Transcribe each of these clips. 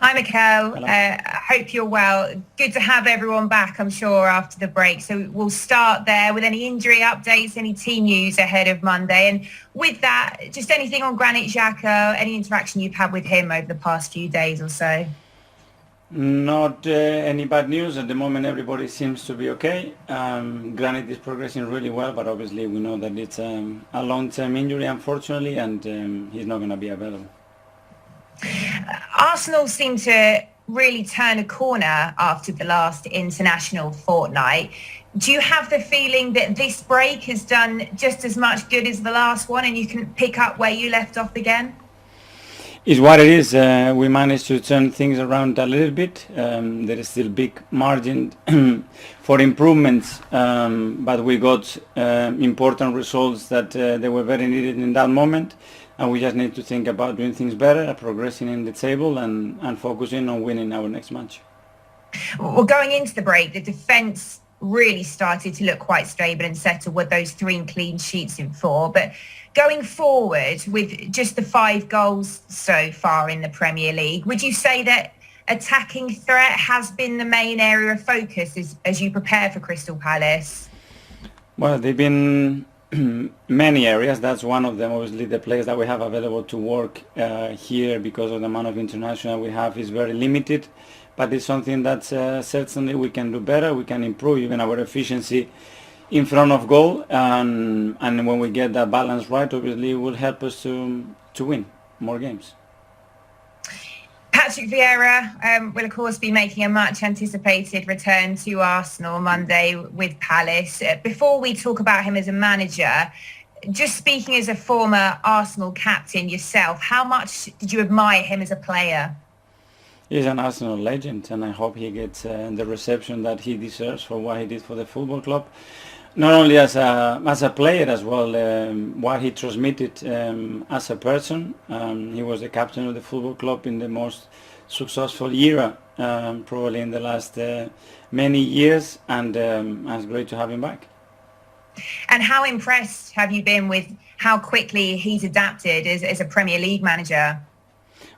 Hi, Mikel. I hope you're well. Good to have everyone back, I'm sure, after the break. So we'll start there with any injury updates, any team news ahead of Monday. And with that, just anything on Granit Xhaka, any interaction you've had with him over the past few days or so? Not any bad news. At the moment, everybody seems to be okay. Granit is progressing really well, but obviously we know that it's a long-term injury, unfortunately, and he's not going to be available. Arsenal seem to really turn a corner after the last international fortnight. Do you have the feeling that this break has done just as much good as the last one and you can pick up where you left off again? It's what it is. We managed to turn things around a little bit. There is still big margin for improvements, but we got important results that they were very needed in that moment. And we just need to think about doing things better, progressing in the table and focusing on winning our next match. Well, going into the break, the defence really started to look quite stable and settled with those 3 clean sheets in 4. But going forward with just the 5 goals so far in the Premier League, would you say that attacking threat has been the main area of focus as you prepare for Crystal Palace? Well, they've been many areas. That's one of them. Obviously, the players that we have available to work here because of the amount of international we have is very limited. But it's something that certainly we can do better. We can improve even our efficiency in front of goal. And when we get that balance right, obviously it will help us to win more games. Patrick Vieira will, of course, be making a much anticipated return to Arsenal Monday with Palace. Before we talk about him as a manager, just speaking as a former Arsenal captain yourself, how much did you admire him as a player? He's an Arsenal legend, and I hope he gets the reception that he deserves for what he did for the football club. Not only as a player as well, what he transmitted as a person. He was the captain of the football club in the most successful era, probably in the last many years, and it's great to have him back. And how impressed have you been with how quickly he's adapted as a Premier League manager?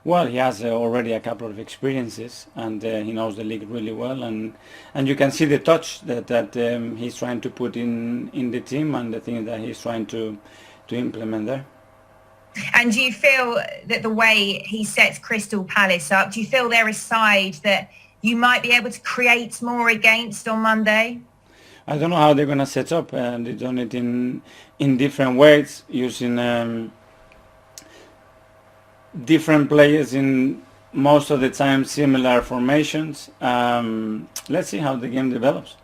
Well, he has already a couple of experiences, and he knows the league really well, and you can see the touch that he's trying to put in the team and the things that he's trying to implement there. And do you feel that the way he sets Crystal Palace up, do you feel they're a side that you might be able to create more against on Monday? I don't know how they're going to set up, and they've done it in different ways, using different players in most of the time similar formations. Let's see how the game develops.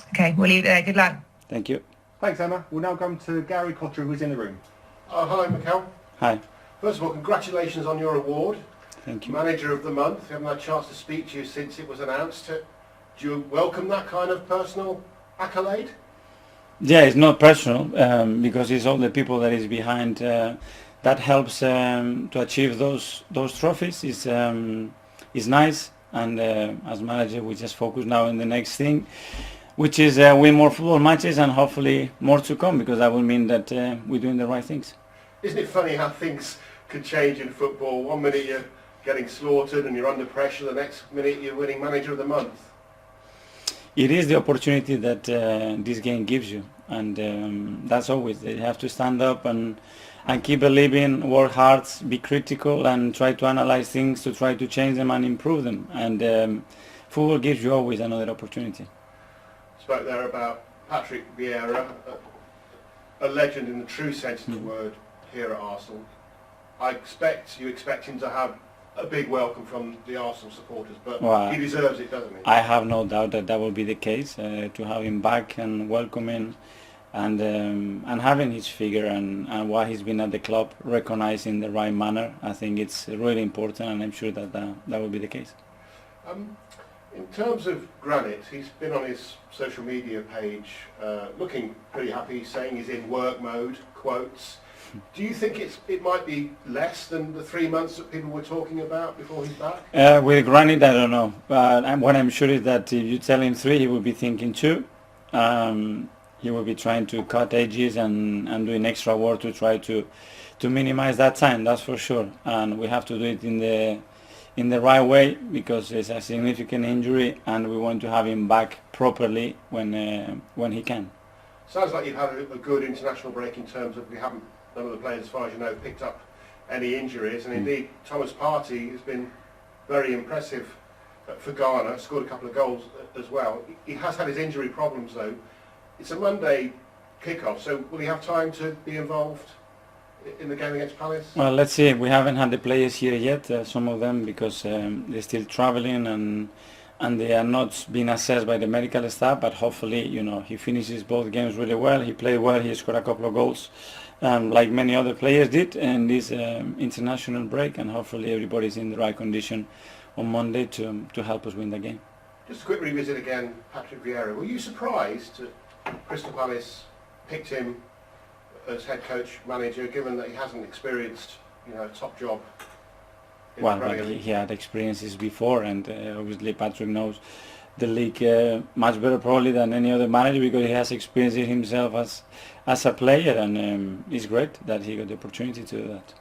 Okay, we'll leave it there. Good luck. Thank you. Thanks, Emma. We'll now come to Gary Cotter, who's in the room. Hello, Mikel. Hi. First of all, congratulations on your award. Thank you. Manager of the Month. We haven't had a chance to speak to you since it was announced. Do you welcome that kind of personal accolade? Yeah, it's not personal because it's all the people that is behind that helps to achieve those trophies. Is nice, and as manager we just focus now on the next thing, which is win more football matches and hopefully more to come, because that will mean that we're doing the right things. Isn't it funny how things could change in football? 1 minute you're getting slaughtered and you're under pressure, the next minute you're winning Manager of the Month. It is the opportunity that this game gives you, and that's always, you have to stand up and keep believing, work hard, be critical, and try to analyze things to try to change them and improve them. And football gives you always another opportunity. Spoke there about Patrick Vieira, a legend in the true sense of the word here at Arsenal. You expect him to have a big welcome from the Arsenal supporters, but he deserves it, doesn't he? I have no doubt that will be the case, to have him back and welcoming and having his figure and what he's been at the club recognized in the right manner. I think it's really important, and I'm sure that will be the case. In terms of Granit, he's been on his social media page looking pretty happy, saying he's in work mode, quotes. Do you think it might be less than the 3 months that people were talking about before he's back? With Granit, I don't know. What I'm sure is that if you tell him 3, he will be thinking 2. He will be trying to cut edges and doing extra work to try to minimize that time, that's for sure. And we have to do it in the right way, because it's a significant injury and we want to have him back properly when he can. Sounds like you've had a good international break in terms of none of the players, as far as you know, picked up any injuries, and indeed Thomas Partey has been very impressive for Ghana, scored a couple of goals as well. He has had his injury problems though. It's a Monday kick-off, so will he have time to be involved in the game against Palace? Well, let's see. We haven't had the players here yet, some of them, because they're still traveling and they are not being assessed by the medical staff, but hopefully, he finishes both games really well. He played well, he scored a couple of goals, like many other players did in this international break, and hopefully everybody's in the right condition on Monday to help us win the game. Just a quick revisit again, Patrick Vieira. Were you surprised that Crystal Palace picked him as head coach, manager, given that he hasn't experienced, a top job? Well, he had experiences before, and obviously Patrick knows the league much better probably than any other manager, because he has experienced it himself as a player, and it's great that he got the opportunity to do that.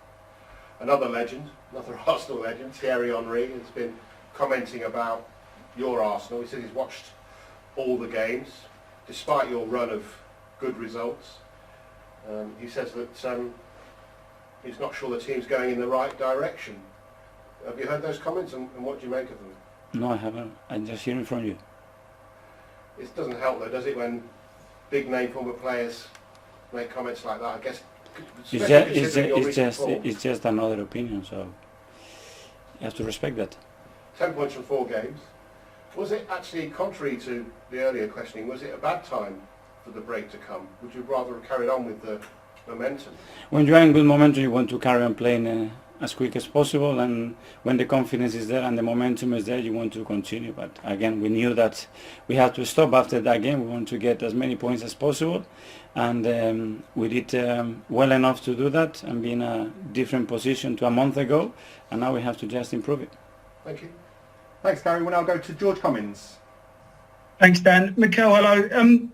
Another legend, another Arsenal legend, Thierry Henry, has been commenting about your Arsenal. He said he's watched all the games, despite your run of good results. He says that he's not sure the team's going in the right direction. Have you heard those comments, and what do you make of them? No, I haven't. I'm just hearing from you. It doesn't help though, does it, when big name former players make comments like that? I guess it's just another opinion, so you have to respect that. 10 points from 4 games. Was it actually, contrary to the earlier questioning, was it a bad time for the break to come? Would you rather have carried on with the momentum? When you are in good momentum, you want to carry on playing as quick as possible, and when the confidence is there and the momentum is there, you want to continue. But again, we knew that we had to stop after that game. We want to get as many points as possible, and we did well enough to do that and be in a different position to a month ago, and now we have to just improve it. Thank you. Thanks, Gary. We'll now go to George Cummins. Thanks, Dan. Mikel, hello.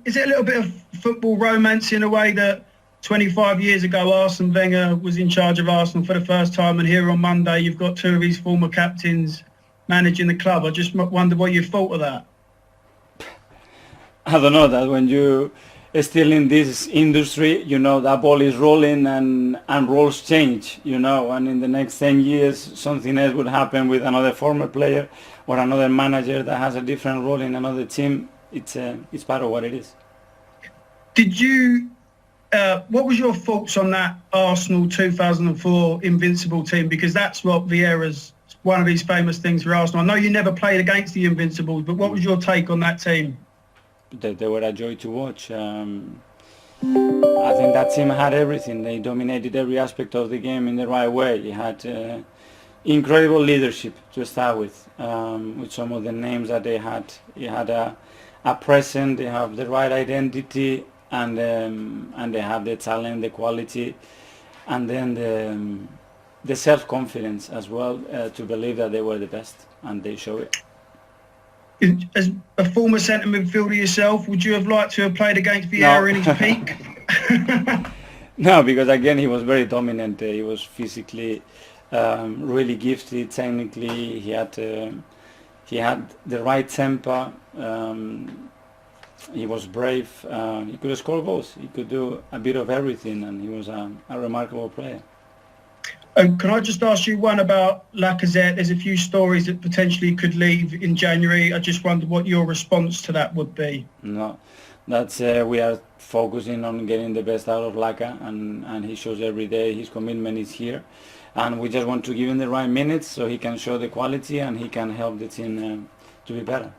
Is it a little bit of football romance in a way that 25 years ago Arsene Wenger was in charge of Arsenal for the first time, and here on Monday you've got 2 of his former captains managing the club? I just wonder what you thought of that. I don't know, that when you are still in this industry, that ball is rolling and roles change, and in the next 10 years something else would happen with another former player or another manager that has a different role in another team. It's part of what it is. Did you what was your thoughts on that Arsenal 2004 Invincible team? Because that's what Vieira's, one of his famous things for Arsenal. I know you never played against the Invincibles, but what was your take on that team? They were a joy to watch. I think that team had everything. They dominated every aspect of the game in the right way. They had incredible leadership to start with some of the names that they had. They had a presence, they have the right identity, and they have the talent, the quality, and then the self-confidence as well, to believe that they were the best, and they show it. As a former centre midfielder yourself, would you have liked to have played against Vieira in his peak? No, because again he was very dominant. He was physically really gifted. Technically, he had the right temper. He was brave. He could score goals. He could do a bit of everything, and he was a remarkable player. Can I just ask you one about Lacazette? There's a few stories that potentially could leave in January. I just wondered what your response to that would be. No, that's we are focusing on getting the best out of Laka, and he shows every day his commitment is here, and we just want to give him the right minutes so he can show the quality and he can help the team to be better.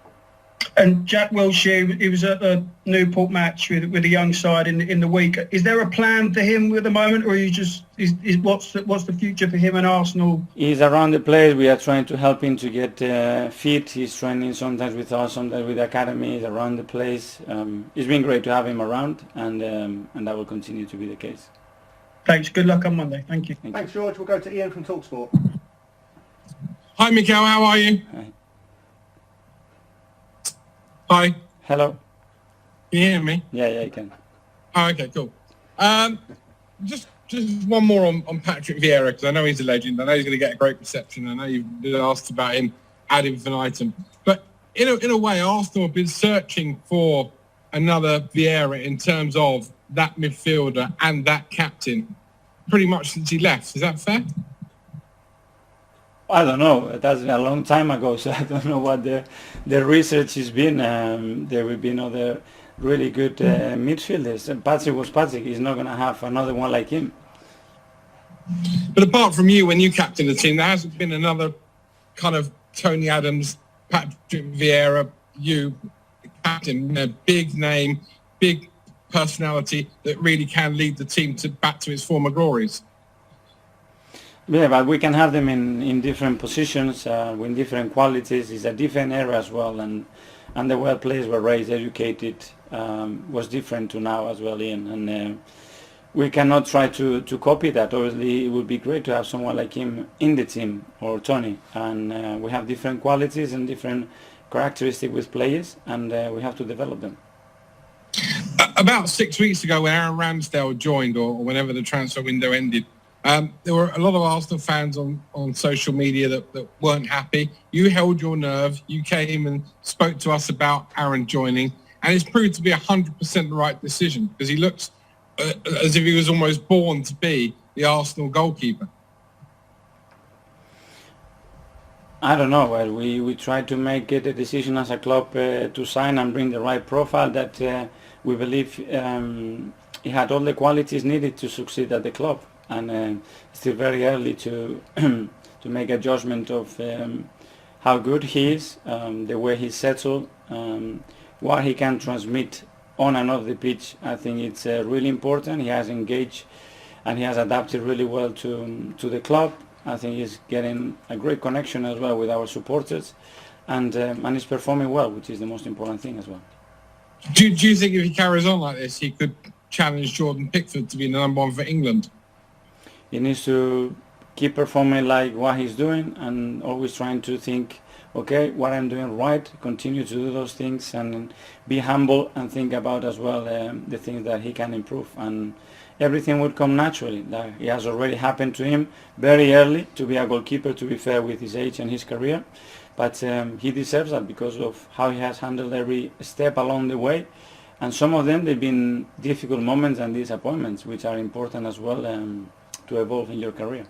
And Jack Wilshere, he was at the Newport match with a young side in the week. Is there a plan for him at the moment, or what's the future for him and Arsenal? He's around the place. We are trying to help him to get fit. He's training sometimes with us, sometimes with the academy. He's around the place. It's been great to have him around, and that will continue to be the case. Thanks. Good luck on Monday. Thank you. Thanks, George. We'll go to Ian from TalkSport. Hi, Mikel. How are you? Hi. Hi. Hello. Can you hear me? Yeah, I can. Oh, okay, cool. Just just one more on Patrick Vieira, because I know he's a legend. I know he's going to get a great reception. I know you've been asked about him ad infinitum. But in a way, Arsenal have been searching for another Vieira in terms of that midfielder and that captain pretty much since he left. Is that fair? I don't know. That's a long time ago, so I don't know what the research has been. There will be other really good midfielders. And Patrick was Patrick. He's not going to have another one like him. But apart from you, when you captain the team, there hasn't been another kind of Tony Adams, Patrick Vieira, you captain, a big name, big personality that really can lead the team back to its former glories. Yeah, but we can have them in different positions with different qualities. It's a different era as well, and the way players were raised, educated, was different to now as well, Ian. And we cannot try to copy that. Obviously, it would be great to have someone like him in the team, or Tony. And we have different qualities and different characteristics with players, and we have to develop them. About 6 weeks ago, when Aaron Ramsdale joined, or whenever the transfer window ended, there were a lot of Arsenal fans on social media that weren't happy. You held your nerve. You came and spoke to us about Aaron joining, and it's proved to be 100% the right decision, because he looks as if he was almost born to be the Arsenal goalkeeper. I don't know. Well, we tried to make it a decision as a club to sign and bring the right profile that we believe he had all the qualities needed to succeed at the club. And it's still very early to make a judgment of how good he is, the way he's settled, what he can transmit on and off the pitch. I think it's really important. He has engaged and he has adapted really well to the club. I think he's getting a great connection as well with our supporters, and he's performing well, which is the most important thing as well. Do you think if he carries on like this, he could challenge Jordan Pickford to be the number one for England? He needs to keep performing like what he's doing, and always trying to think, okay, what I'm doing right, continue to do those things, and be humble and think about as well the things that he can improve. And everything would come naturally. That it has already happened to him very early to be a goalkeeper, to be fair, with his age and his career. But he deserves that because of how he has handled every step along the way. And some of them, they've been difficult moments and disappointments, which are important as well to evolve in your career.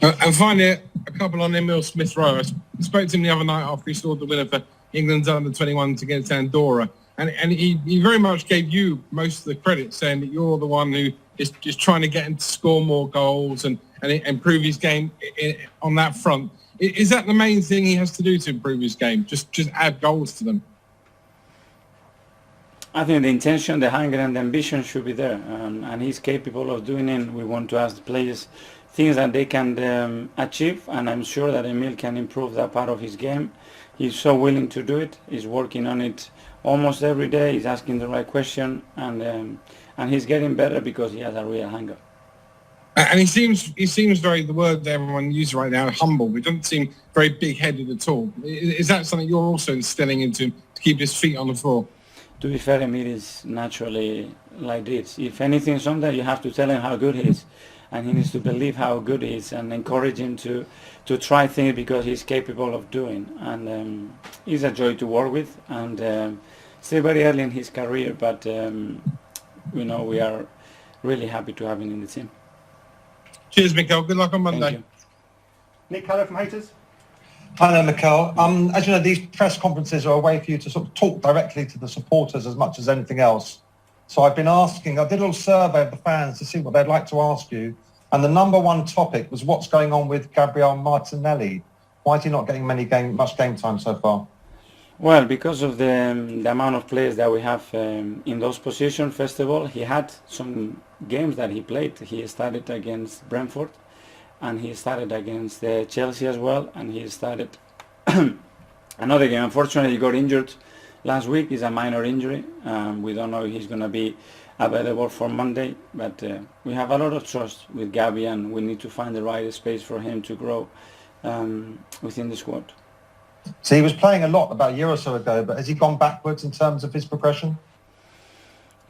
And finally, a couple on Emil Smith-Rowe. I spoke to him the other night after he scored the winner for England's under-21s against Andorra. And he very much gave you most of the credit, saying that you're the one who is just trying to get him to score more goals and improve his game on that front. Is that the main thing he has to do to improve his game? Just add goals to them? I think the intention, the hunger and the ambition should be there, and he's capable of doing it. We want to ask the players things that they can achieve, and I'm sure that Emil can improve that part of his game. He's so willing to do it. He's working on it almost every day. He's asking the right question, and he's getting better because he has a real hunger. And he seems very, the word that everyone uses right now, humble. He doesn't seem very big-headed at all. Is that something you're also instilling into him to keep his feet on the floor? To be fair, Emil is naturally like this. If anything, sometimes you have to tell him how good he is, and he needs to believe how good he is and encourage him to try things because he's capable of doing. And he's a joy to work with, and still very early in his career, but we are really happy to have him in the team. Cheers, Mikel. Good luck on Monday. Thank you. Nick Keller from Haters. Hi there, Mikel. As you know, these press conferences are a way for you to sort of talk directly to the supporters as much as anything else. So I've been asking, I did a little survey of the fans to see what they'd like to ask you. And the number one topic was what's going on with Gabriel Martinelli. Why is he not getting much game time so far? Well, because of the amount of players that we have in those positions. First of all, he had some games that he played. He started against Brentford, and he started against Chelsea as well, and he started another game. Unfortunately, he got injured last week. It's a minor injury. We don't know if he's going to be available for Monday, but we have a lot of trust with Gabi, and we need to find the right space for him to grow within the squad. So he was playing a lot about a year or so ago, but has he gone backwards in terms of his progression?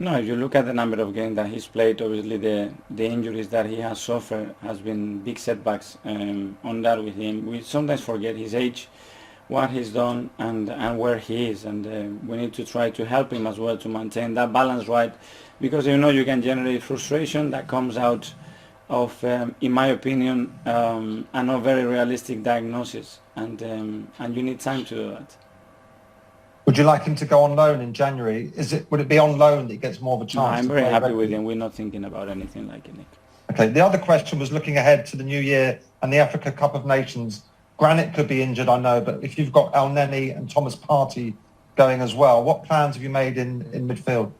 No, if you look at the number of games that he's played, obviously the injuries that he has suffered has been big setbacks on that with him. We sometimes forget his age, what he's done, and where he is, and we need to try to help him as well to maintain that balance right, because you know you can generate frustration that comes out of, in my opinion, a not very realistic diagnosis, and you need time to do that. Would you like him to go on loan in January? Would it be on loan that he gets more of a chance? No, I'm to very play happy regularly? with him. We're not thinking about anything like it, Nick. Okay, the other question was looking ahead to the new year and the Africa Cup of Nations. Granit could be injured, I know, but if you've got El Neni and Thomas Partey going as well, what plans have you made in midfield?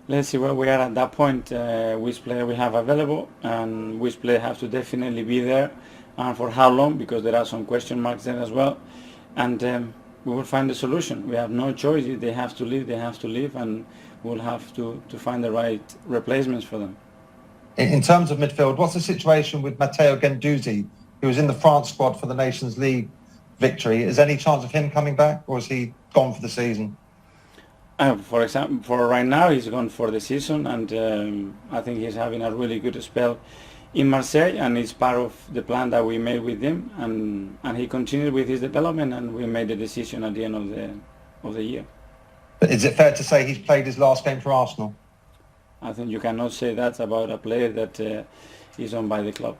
Let's see where we are at that point, which player we have available, and which player have to definitely be there, and for how long, because there are some question marks there as well. And we will find a solution. We have no choice. If they have to leave, and we'll have to find the right replacements for them. In terms of midfield, what's the situation with Matteo Guendouzi, who was in the France squad for the Nations League victory? Is there any chance of him coming back, or is he gone for the season? For example, for right now, he's gone for the season, and I think he's having a really good spell in Marseille, and it's part of the plan that we made with him, and he continued with his development, and we made the decision at the end of the year. But is it fair to say he's played his last game for Arsenal? I think you cannot say that about a player that is owned by the club.